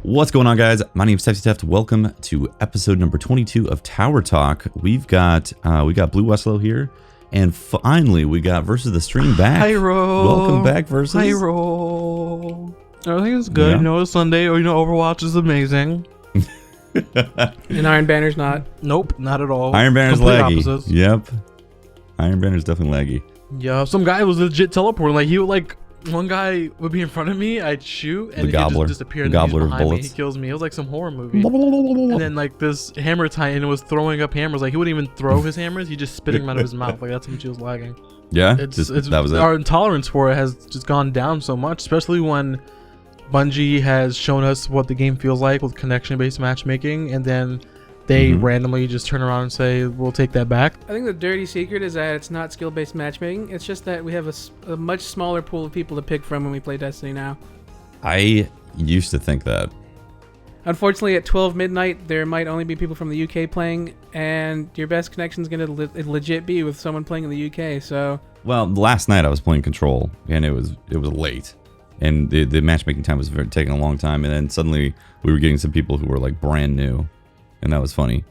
What's going on, guys? My name is Tefty Teft. Welcome to episode number 22 of Tower Talk. We've got Blue Westlow here, and finally we got Versus the Stream back. Hi, Ro. Welcome back, Versus. Hi, Ro. Everything is good. Yeah. You know, it's Sunday, or Overwatch is amazing. And Iron Banner's not. Nope, not at all. Iron Banner's Complete laggy. opposites. Yep. Iron Banner's definitely laggy. Yeah, some guy was legit teleporting. Like, he would, like, one guy would be in front of me, I'd shoot, and The he'd gobbler. just disappear, and The then he's gobbler of behind me. bullets. He kills me. It was like some horror movie. And then, like, this hammer titan was throwing up hammers. Like, he wouldn't even throw his hammers. He just spitting them out of his mouth. Like, that's how much he was lagging. Yeah? That was it? Our intolerance for it has just gone down so much, especially when Bungie has shown us what the game feels like with connection-based matchmaking, and then they randomly just turn around and say, we'll take that back. I think the dirty secret is that it's not skill-based matchmaking. It's just that we have a much smaller pool of people to pick from when we play Destiny now. I used to think that. Unfortunately, at 12 midnight, there might only be people from the UK playing, and your best connection is going to legit be with someone playing in the UK, so... Well, last night I was playing Control, and it was late. And the matchmaking time was taking a long time, and then suddenly we were getting some people who were like brand new, and that was funny,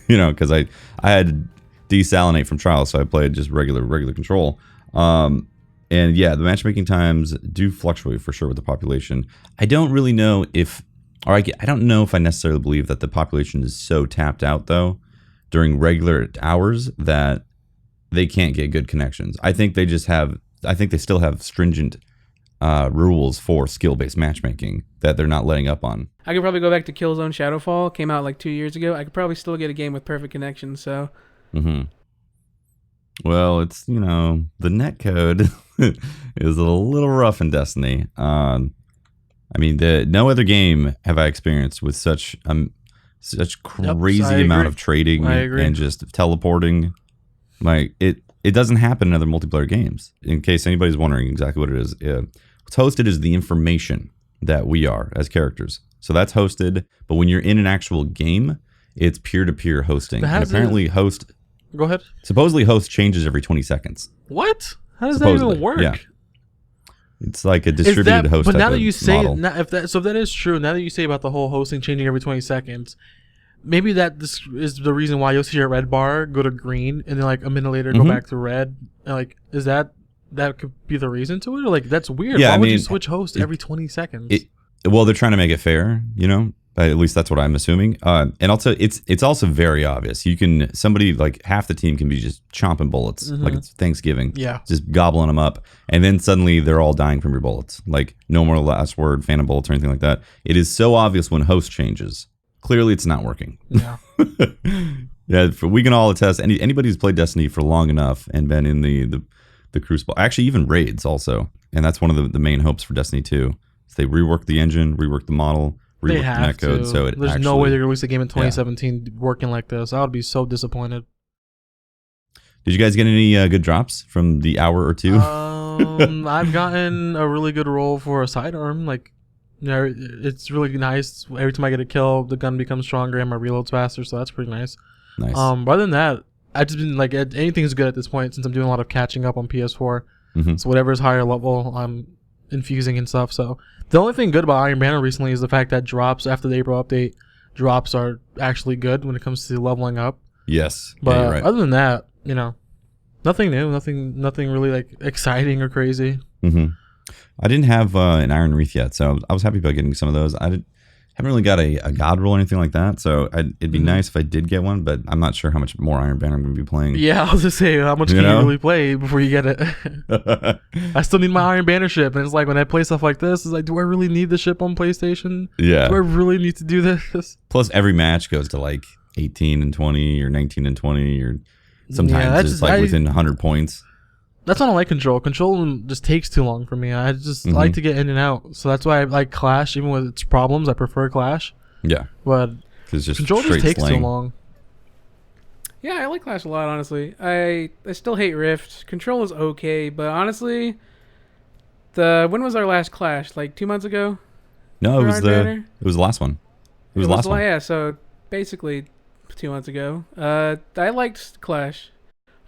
you know, because I had desalinate from Trials, so I played just regular Control, and yeah, the matchmaking times do fluctuate for sure with the population. I don't really know if, I don't know if I necessarily believe that the population is so tapped out though during regular hours that they can't get good connections. I think they still have stringent rules for skill-based matchmaking that they're not letting up on. I could probably go back to Killzone Shadowfall. Came out like 2 years ago. I could probably still get a game with perfect connection, so... Well, it's, you know, the netcode is a little rough in Destiny. I mean, no other game have I experienced with such crazy amount of trading and just teleporting. Like, it doesn't happen in other multiplayer games. In case anybody's wondering exactly what it is, what's hosted is the information that we are as characters. So that's hosted, but when you're in an actual game, it's peer-to-peer hosting. And apparently Go ahead. Supposedly host changes every 20 seconds. What? How does that even work? Yeah. It's like a distributed host. But now that you say, model. if that is true, now that you say about the whole hosting changing every 20 seconds, maybe this is the reason why you'll see your red bar go to green and then like a minute later go back to red. And like, is that could be the reason to it? Or like, that's weird. Yeah, why would you switch host every 20 seconds? Well, they're trying to make it fair, you know. At least that's what I'm assuming. And also, it's also very obvious. Somebody like half the team can be just chomping bullets like it's Thanksgiving. Yeah, just gobbling them up, and then suddenly they're all dying from your bullets. Like no more last word, phantom bullets or anything like that. It is so obvious when host changes. Clearly, it's not working. Yeah. Yeah, we can all attest. Anybody who's played Destiny for long enough and been in the Crucible, actually even raids also, and that's one of the main hopes for Destiny 2. Is they rework the engine, rework the model. They have netcode, to. so There's no way they're gonna release a game in 2017 working like this. I would be so disappointed. Did you guys get any good drops from the hour or two? I've gotten a really good roll for a sidearm. Like, you know, it's really nice. Every time I get a kill, the gun becomes stronger and my reload's faster, so that's pretty nice. Nice. Other than that, I've just been like, anything's good at this point since I'm doing a lot of catching up on PS4. So whatever is higher level, I'm infusing and stuff. So the only thing good about Iron Banner recently is the fact that drops after the April update, drops are actually good when it comes to leveling up. Yes, But yeah, right. other than that, you know, nothing new, nothing really like exciting or crazy. I didn't have an Iron Wreath yet, so I was happy about getting some of those. Haven't really got a God roll or anything like that, so it'd be nice if I did get one, but I'm not sure how much more Iron Banner I'm going to be playing. Yeah, I was just saying, how much can you really play before you get it? I still need my Iron Banner ship, and it's like when I play stuff like this, it's like, do I really need the ship on PlayStation? Yeah. Do I really need to do this? Plus, every match goes to like 18 and 20 or 19 and 20, or sometimes it's like within 100 points. That's not like Control. Control just takes too long for me. I just like to get in and out. So that's why I like Clash. Even with its problems, I prefer Clash. Yeah. But Control just takes too long. Yeah, I like Clash a lot, honestly. I still hate Rift. Control is okay, but honestly, when was our last Clash? Like 2 months ago? No, it was the last one. It was the last one. Yeah, so basically 2 months ago. I liked Clash.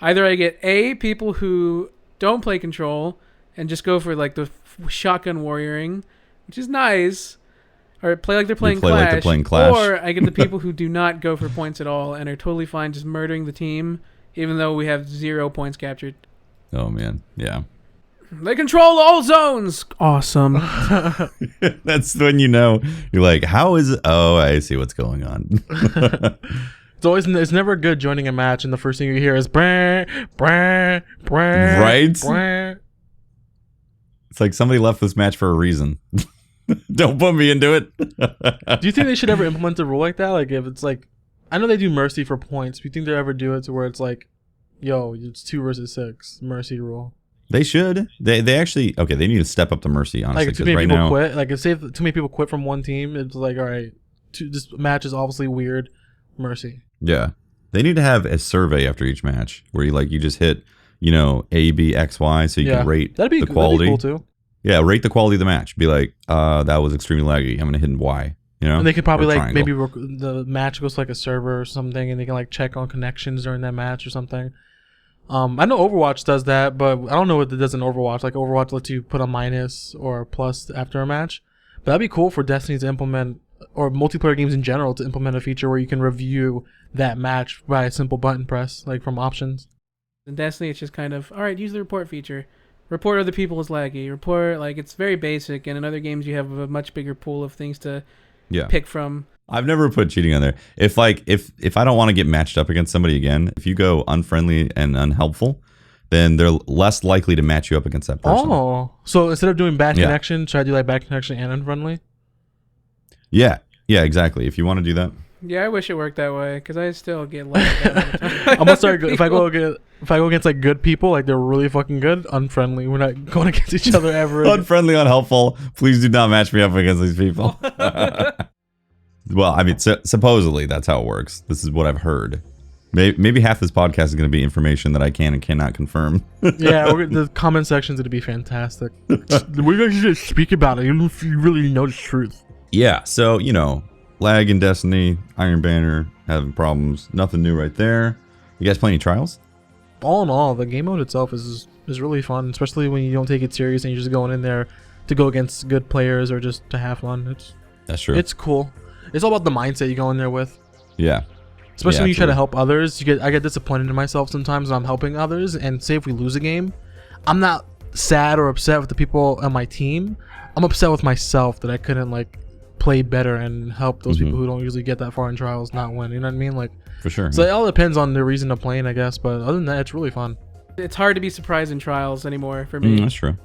Either I get people who don't play Control and just go for like the shotgun warrioring, which is nice, or play like they're playing play Clash, like they're playing Clash. or I get the people who do not go for points at all and are totally fine just murdering the team, even though we have 0 points captured. Oh man, yeah. They control all zones. Awesome. That's when you know you're like, how is it? Oh, I see what's going on. It's never good joining a match and the first thing you hear is brah, brah, brah, Right? brah. It's like somebody left this match for a reason. Don't put me into it. Do you think they should ever implement a rule like that? Like if it's like, I know they do mercy for points. Do you think they ever do it to where it's like, yo, it's 2 versus 6 mercy rule? They should. They actually, okay, they need to step up the mercy, honestly. Like if too many people quit, like if say too many people quit from one team, it's like, all right, this match is obviously weird, mercy. Yeah. They need to have a survey after each match where you just hit, A, B, X, Y, so you can rate the quality. That'd be cool too. Yeah, rate the quality of the match. Be like, that was extremely laggy. I'm going to hit Y. And they could probably triangle. maybe the match goes to like a server or something, and they can check on connections during that match or something. I know Overwatch does that, but I don't know what it does in Overwatch. Like Overwatch lets you put a minus or a plus after a match. But that'd be cool for Destiny to implement, or multiplayer games in general to implement a feature where you can review that match by a simple button press, like from options. In Destiny, it's just kind of, all right, use the report feature. Report other people as laggy. Report, it's very basic. And in other games, you have a much bigger pool of things to pick from. I've never put cheating on there. If I don't want to get matched up against somebody again, if you go unfriendly and unhelpful, then they're less likely to match you up against that person. Oh, so instead of doing bad connection, should I do bad connection and unfriendly? Yeah, exactly. If you want to do that. Yeah, I wish it worked that way because I still get lagged out all the time. I'm gonna start if I go against good people, they're really fucking good, unfriendly. We're not going against each other ever. Unfriendly, unhelpful. Please do not match me up against these people. Well, I mean, supposedly that's how it works. This is what I've heard. Maybe half this podcast is going to be information that I can and cannot confirm. Yeah, the comment section is going to be fantastic. We're going to just speak about it. You really know the truth. Yeah, so, lag in Destiny, Iron Banner, having problems. Nothing new right there. You guys play any trials? All in all, the game mode itself is really fun, especially when you don't take it serious and you're just going in there to go against good players or just to have fun. That's true. It's cool. It's all about the mindset you go in there with. Yeah. Especially when you try to help others. I get disappointed in myself sometimes when I'm helping others, and say if we lose a game, I'm not sad or upset with the people on my team. I'm upset with myself that I couldn't play better and help those people who don't usually get that far in trials not win. You know what I mean? For sure. So it all depends on the reason of playing, I guess. But other than that, it's really fun. It's hard to be surprised in trials anymore for me. That's true.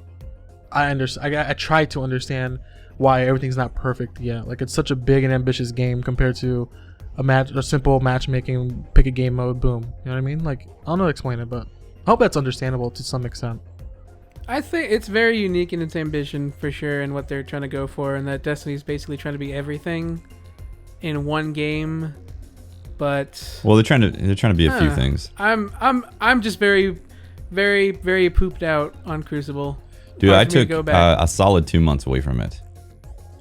I understand. I try to understand why everything's not perfect yet. It's such a big and ambitious game compared to a simple matchmaking, pick a game mode, boom. You know what I mean? I don't know how to explain it, but I hope that's understandable to some extent. I think it's very unique in its ambition for sure, and what they're trying to go for, and that Destiny's basically trying to be everything in one game. But they're trying to be a few things. I'm just very, very, very pooped out on Crucible. Dude, I took a solid 2 months away from it.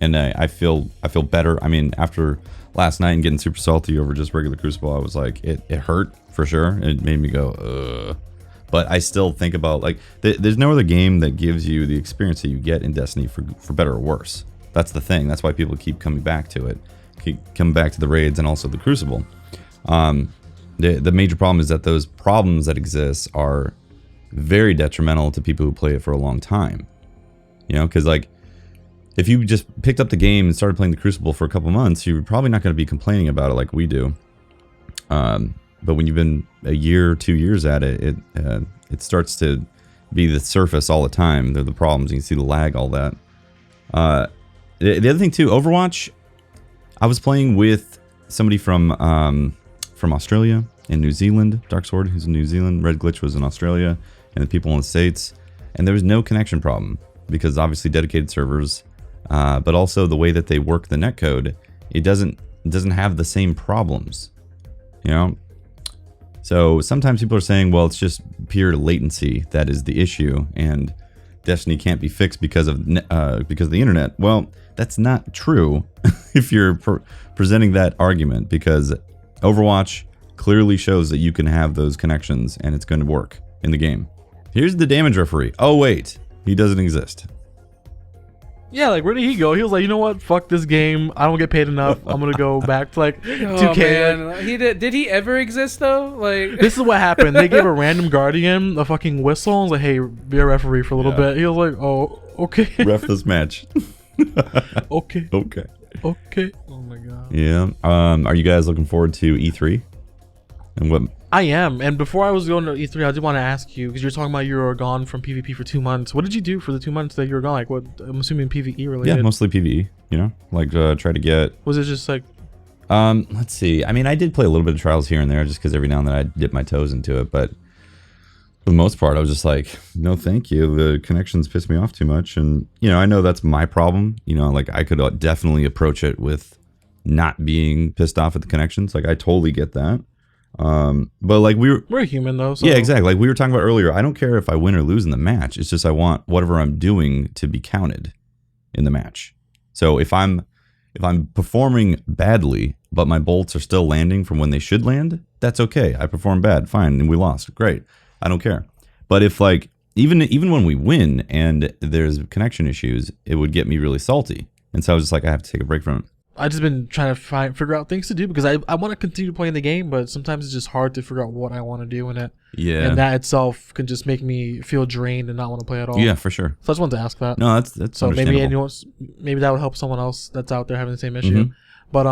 And I feel better. I mean, after last night and getting super salty over just regular Crucible, I was like, it hurt for sure. It made me go, ugh. But I still think about there's no other game that gives you the experience that you get in Destiny for better or worse. That's the thing. That's why people keep coming back to it. Keep coming back to the raids and also the Crucible. The major problem is that those problems that exist are very detrimental to people who play it for a long time. Because if you just picked up the game and started playing the Crucible for a couple months, you're probably not going to be complaining about it like we do. But when you've been a year, 2 years at it, it starts to be the surface all the time. The problems. You can see the lag, all that. The other thing too, Overwatch. I was playing with somebody from Australia and New Zealand. Dark Sword, who's in New Zealand. Red Glitch was in Australia, and the people in the States. And there was no connection problem because obviously dedicated servers. But also the way that they work the netcode, it doesn't have the same problems, So sometimes people are saying, well, it's just pure latency that is the issue, and Destiny can't be fixed because of the internet. Well, that's not true if you're presenting that argument, because Overwatch clearly shows that you can have those connections and it's going to work in the game. Here's the damage referee. Oh wait, he doesn't exist. Yeah, like where did he go? He was like, you know what? Fuck this game. I don't get paid enough. I'm gonna go back to like 2K. Man. He did he ever exist though? Like This is what happened. They gave a random guardian a fucking whistle and was like, hey, be a referee for a little bit. He was like, oh, okay. Ref this match. Okay. Okay. Okay. Oh my god. Yeah. Are you guys looking forward to E3? And what? I am. And before I was going to E3, I did want to ask you, because you're talking about you were gone from PvP for 2 months. What did you do for the 2 months that you were gone? Like, what? I'm assuming PvE related. Yeah, mostly PvE. You know, like try to get. Was it just like? Let's see. I mean, I did play a little bit of Trials here and there, just because every now and then I dip my toes into it. But for the most part, I was just like, no, thank you. The connections piss me off too much, and you know, I know that's my problem. You know, like I could definitely approach it with not being pissed off at the connections. Like I totally get that. But like we're human though. So. Yeah, exactly. Like we were talking about earlier, I don't care if I win or lose in the match. It's just I want whatever I'm doing to be counted in the match. So if I'm performing badly, but my bolts are still landing from when they should land, that's okay. I performed bad, fine, and we lost. Great. I don't care. But if like even when we win and there's connection issues, it would get me really salty. And so I was just like, I have to take a break from it. I just been trying to figure out things to do because I want to continue playing the game, but sometimes it's just hard to figure out what I want to do in it. Yeah. And that itself can just make me feel drained and not want to play at all. Yeah, for sure. So I just wanted to ask that. No, that's so maybe maybe that would help someone else that's out there having the same issue. Mm-hmm. But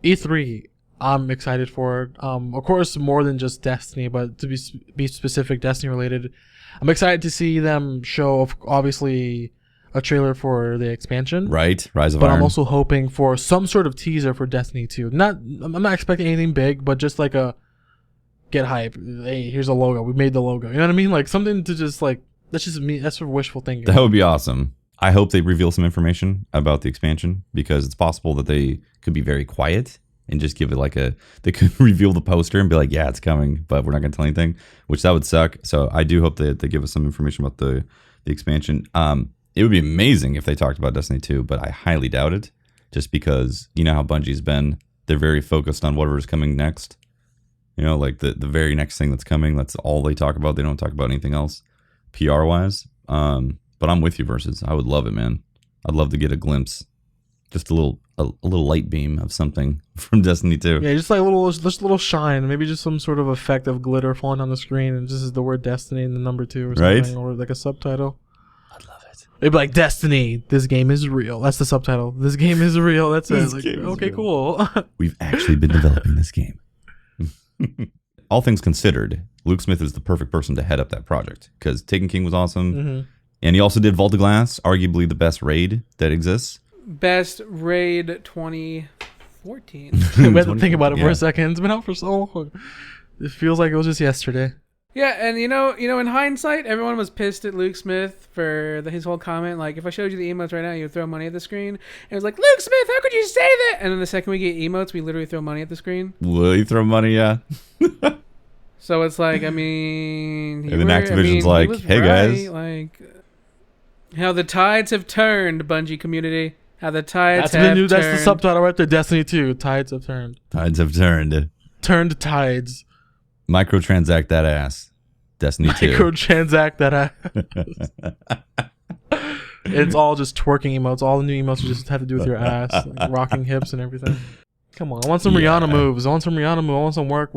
E3, I'm excited for it. Of course, more than just Destiny, but to be specific, Destiny related. I'm excited to see them show obviously a trailer for the expansion, right? Rise of Iron. But I'm also hoping for some sort of teaser for Destiny 2. I'm not expecting anything big, but just like a get hype. Hey, here's a logo. We made the logo. You know what I mean? Like something to just like that's just me. That's sort of wishful thinking. That would be awesome. I hope they reveal some information about the expansion because it's possible that they could be very quiet and just give it like they could reveal the poster and be like, yeah, it's coming, but we're not going to tell anything, which that would suck. So I do hope that they give us some information about the expansion. It would be amazing if they talked about Destiny 2, but I highly doubt it just because you know how Bungie's been. They're very focused on whatever's coming next. You know, like the very next thing that's coming, that's all they talk about. They don't talk about anything else PR-wise. But I'm with you, Versus. I would love it, man. I'd love to get a glimpse, just a little light beam of something from Destiny 2. Yeah, just like a little shine, maybe just some sort of effect of glitter falling on the screen, and just is the word Destiny and the number 2 or something, or like a subtitle. I'd love it. It'd be like Destiny. This game is real. That's the subtitle. This game is real. That's it. Like, okay, cool. We've actually been developing this game. All things considered, Luke Smith is the perfect person to head up that project because Taken King was awesome. Mm-hmm. And he also did Vault of Glass, arguably the best raid that exists. Best raid 2014. We had to think about it for a second. It's been out for so long. It feels like it was just yesterday. Yeah, and you know, in hindsight, everyone was pissed at Luke Smith for his whole comment. Like, if I showed you the emotes right now, you'd throw money at the screen. And it was like, Luke Smith, how could you say that? And then the second we get emotes, we literally throw money at the screen. Will you throw money? Yeah. So it's like, I mean, and then Activision's like, hey guys, like, how the tides have turned, Bungie community. How the tides have turned. That's the subtitle right there. Destiny 2. Tides have turned. Tides have turned. Turned tides. Microtransact that ass. Destiny 2. Microtransact that ass. It's all just twerking emotes. All the new emotes just have to do with your ass, like rocking hips and everything. Come on, I want some Rihanna moves. I want some Rihanna moves. I want some work.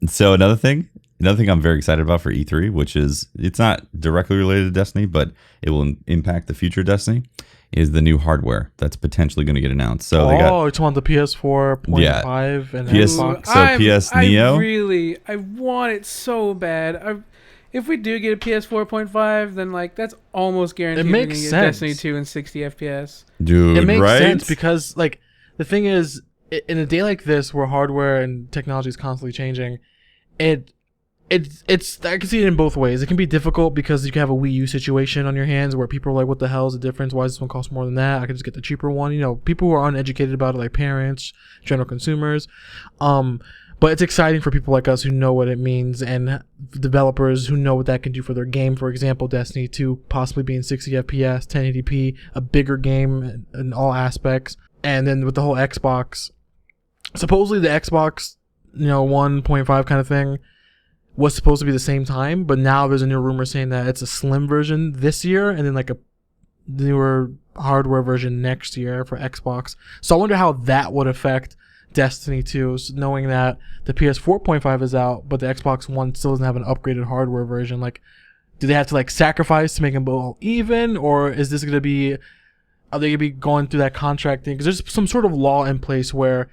So another thing I'm very excited about for E3, which is it's not directly related to Destiny, but it will impact the future Destiny, is the new hardware that's potentially going to get announced. So they got it's on the PS4.5 and Xbox. PS Neo. I want it so bad. If we do get a PS4.5, then like that's almost guaranteed. It makes sense. Destiny 2 in 60 FPS. Dude, it makes right? sense because like the thing is, in a day like this where hardware and technology is constantly changing, it's I can see it in both ways. It can be difficult because you can have a Wii U situation on your hands where people are like, what the hell is the difference? Why does this one cost more than that? I could just get the cheaper one. You know, people who are uneducated about it, like parents, general consumers. But it's exciting for people like us who know what it means and developers who know what that can do for their game. For example, Destiny 2 possibly being 60 FPS, 1080p, a bigger game in all aspects. And then with the whole Xbox, supposedly the Xbox, 1.5 kind of thing, was supposed to be the same time, but now there's a new rumor saying that it's a slim version this year and then like a newer hardware version next year for Xbox. So I wonder how that would affect Destiny 2, knowing that the PS 4.5 is out, but the Xbox One still doesn't have an upgraded hardware version. Like, do they have to like sacrifice to make them both even, or is this going to be, are they going to be going through that contract thing? Because there's some sort of law in place where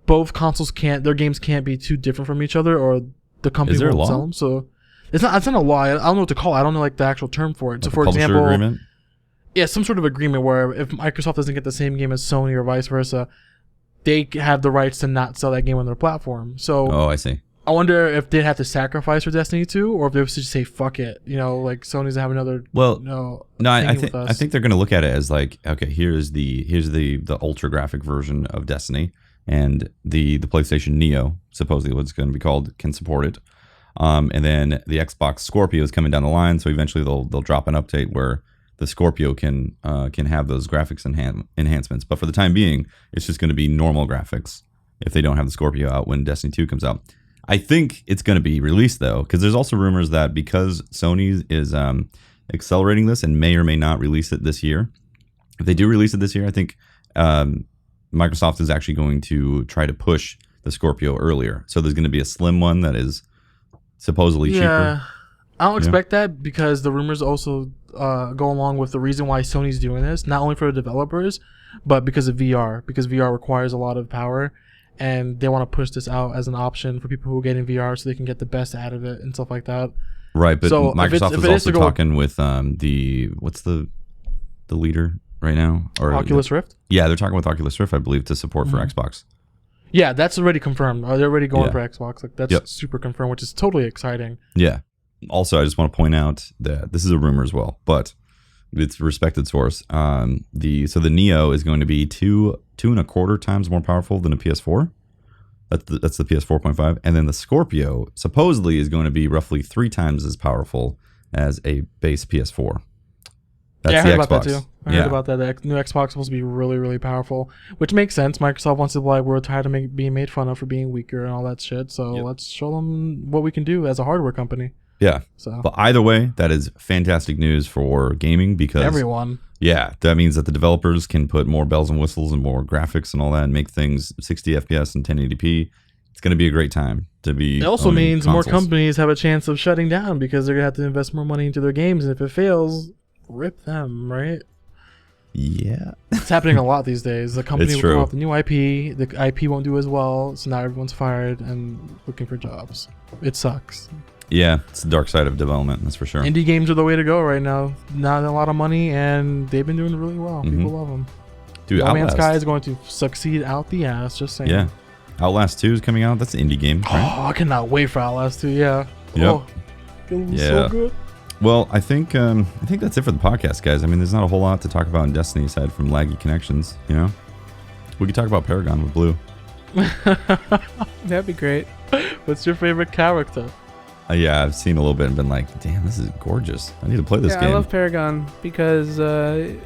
both consoles their games can't be too different from each other, or the company won't sell them. So it's not a law. I don't know what to call it. I don't know like the actual term for it. Like so for example, agreement? Yeah, some sort of agreement where if Microsoft doesn't get the same game as Sony or vice versa, they have the rights to not sell that game on their platform. So I see. I wonder if they'd have to sacrifice for Destiny 2, or if they would just say fuck it. You know, like Sony's have another. I think they're going to look at it as like, okay, here's the ultra graphic version of Destiny, and the PlayStation Neo, supposedly what it's going to be called, can support it. And then the Xbox Scorpio is coming down the line, so eventually they'll drop an update where the Scorpio can have those graphics enhancements. But for the time being, it's just going to be normal graphics if they don't have the Scorpio out when Destiny 2 comes out. I think it's going to be released, though, because there's also rumors that because Sony is accelerating this and may or may not release it this year, if they do release it this year, I think Microsoft is actually going to try to push the Scorpio earlier. So there's going to be a slim one that is supposedly cheaper. I don't expect that, because the rumors also go along with the reason why Sony's doing this, not only for the developers, but because of VR. Because VR requires a lot of power, and they want to push this out as an option for people who are getting VR so they can get the best out of it and stuff like that. Right, but so Microsoft is also talking with what's the leader right now? Or Oculus Rift? Yeah, they're talking with Oculus Rift, I believe, to support for Xbox. Yeah, that's already confirmed. They're already going for Xbox. Like that's super confirmed, which is totally exciting. Yeah. Also, I just want to point out that this is a rumor as well, but it's a respected source. The Neo is going to be 2.25 times more powerful than a PS4. That's the PS 4.5, and then the Scorpio supposedly is going to be roughly 3 times as powerful as a base PS4. That's I heard about that too. I heard about that. The new Xbox is supposed to be really, really powerful, which makes sense. Microsoft wants to be like, we're tired of being made fun of for being weaker and all that shit. So let's show them what we can do as a hardware company. Yeah. So, but either way, that is fantastic news for gaming, because everyone. Yeah, that means that the developers can put more bells and whistles and more graphics and all that, and make things 60 FPS and 1080p. It's going to be a great time to be. It also means consoles. more companies have a chance of shutting down, because they're going to have to invest more money into their games, and if it fails, rip them, right? Yeah. It's happening a lot these days. The company will true. come up with a new IP, the IP won't do as well, so now everyone's fired and looking for jobs. It sucks. Yeah, it's the dark side of development, that's for sure. Indie games are the way to go right now. Not a lot of money, and they've been doing really well. People love them. Dude, No Man's Outlast. Sky is going to succeed out the ass, just saying. Yeah. Outlast 2 is coming out. That's an indie game, right? Oh, I cannot wait for Outlast 2, yeah. Yep. Oh, it's so good. Well, I think that's it for the podcast, guys. I mean, there's not a whole lot to talk about in Destiny aside from laggy connections, you know? We could talk about Paragon with Blue. That'd be great. What's your favorite character? Yeah, I've seen a little bit and been like, damn, this is gorgeous. I need to play this game. I love Paragon because the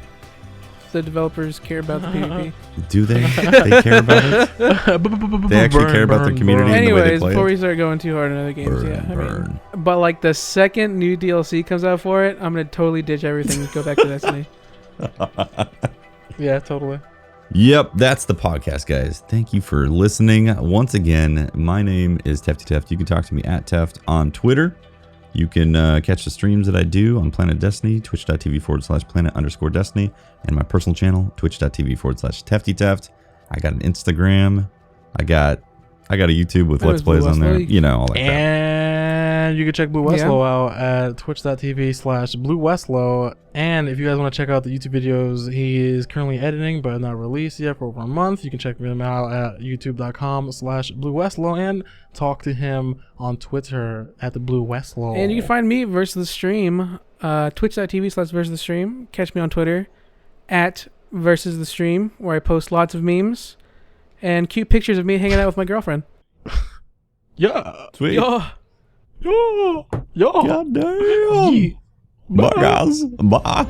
developers care about the PvP. Do they? They care about it? They actually care about their community and the way they Anyways, play before it? we start going too hard on other games, Burn. I mean, but like the second new DLC comes out for it, I'm gonna totally ditch everything and go back to Destiny. Yeah, totally. Yep, that's the podcast, guys. Thank you for listening. Once again, my name is Tefty Teft. You can talk to me at Teft on Twitter. You can catch the streams that I do on Planet Destiny, twitch.tv/planet_destiny, and my personal channel, twitch.tv/Tefty Teft. I got an Instagram. I got a YouTube with Let's Plays on there. You know, all that crap. And you can check Blue Westlow out at twitch.tv/Blue Westlow. And if you guys want to check out the YouTube videos he is currently editing but not released yet for over a month, you can check him out at youtube.com/Blue Westlow and talk to him on Twitter at the Blue Westlow. And you can find me versus the stream, twitch.tv/versus the stream. Catch me on Twitter at versus the stream, where I post lots of memes and cute pictures of me hanging out with my girlfriend. Yeah. Sweet. Yeah. Yeah. God damn. Yeah. Bye, guys. Bye.